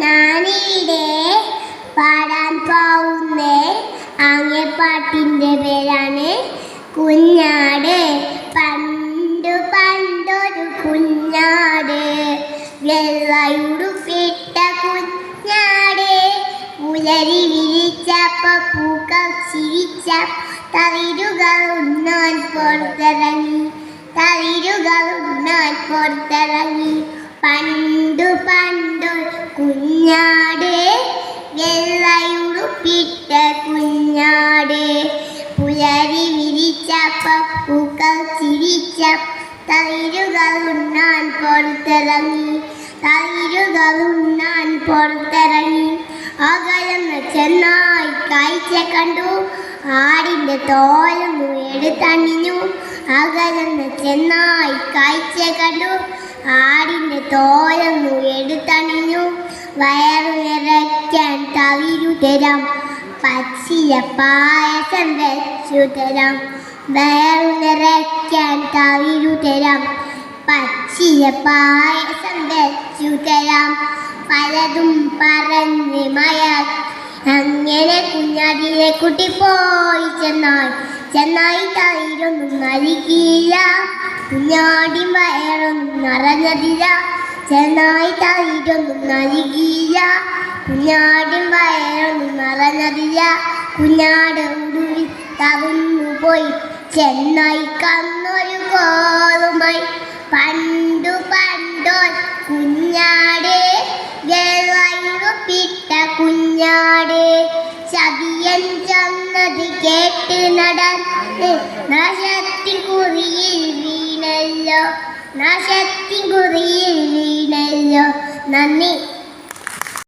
ഞാനിവിടെ പാടാൻ പോകുന്ന ആംഗ്യപ്പാട്ടിൻ്റെ പേരാണ് കുഞ്ഞാട്. പണ്ടു പണ്ടൊരു കുഞ്ഞാട്, വെള്ളയുടുപ്പിട്ട കുഞ്ഞാട്. പുലരി വിരിച്ചപ്പോ പൂക്കൾ ചിരിച്ച തളിരുകൾ ഉണ്ണാൻ പുറത്തിറങ്ങി, തളിരുകൾ ഉണ്ണാൻ പുറത്തിറങ്ങി. പണ്ടു പണ്ടൊരു കുഞ്ഞാട്, വെള്ളയുടുപ്പിട്ട കുഞ്ഞാട്. പുലരി വിരിച്ചപ്പോ പൂക്കൾ ചിരിച്ച തളിരുകൾ ഉണ്ണാൻ പുറത്തിറങ്ങി, തളിരുകൾ ഉണ്ണാൻ പുറത്തിറങ്ങി. അകലന്ന ചെന്നായി കാഴ്ച കണ്ടു, ആടിൻ്റെ തോലൊന്നു എടുത്തണിഞ്ഞു. അകലന്ന ചെന്നായി കാഴ്ച കണ്ടു, ആടിൻ്റെ തോലൊന്നു എടുത്തണിഞ്ഞു. വയറു നിറയ്ക്കാൻ തളിരു തരാം, പച്ചില പായസം വെച്ചു തരാം. വയറു നിറയ്ക്കാൻ തളിരു തരാം, പച്ചില പായസം വെച്ചു തരാം. പലതും പറഞ്ഞ് അങ്ങനെ കുഞ്ഞാടിനെ കുട്ടി പോയി. ചെന്നായി തളിരൊന്നും നൽകിയില്ല, കുഞ്ഞാടി വയറൊന്നും നിറഞ്ഞതില്ല. ചെന്നായി തളിരൊന്നും നൽകിയില്ല, കുഞ്ഞാടി വയറൊന്നും നിറഞ്ഞതില്ല. കുഞ്ഞാട് ഉടുവി തകർന്നു പോയി, ചെന്നായി കന്നൊരു കോളുമായി. പണ്ടു പണ്ടോ കുഞ്ഞാട്, വെള്ളയുടുപ്പിട്ട കുഞ്ഞാട്. ചതിയൻ ചെന്നത് കേട്ട് നടൻ നാശത്തിൻ കുറിയിൽ വീണല്ലോ, നാശത്തിൻ കുറിയിൽ വീണല്ലോ. നന്ദി.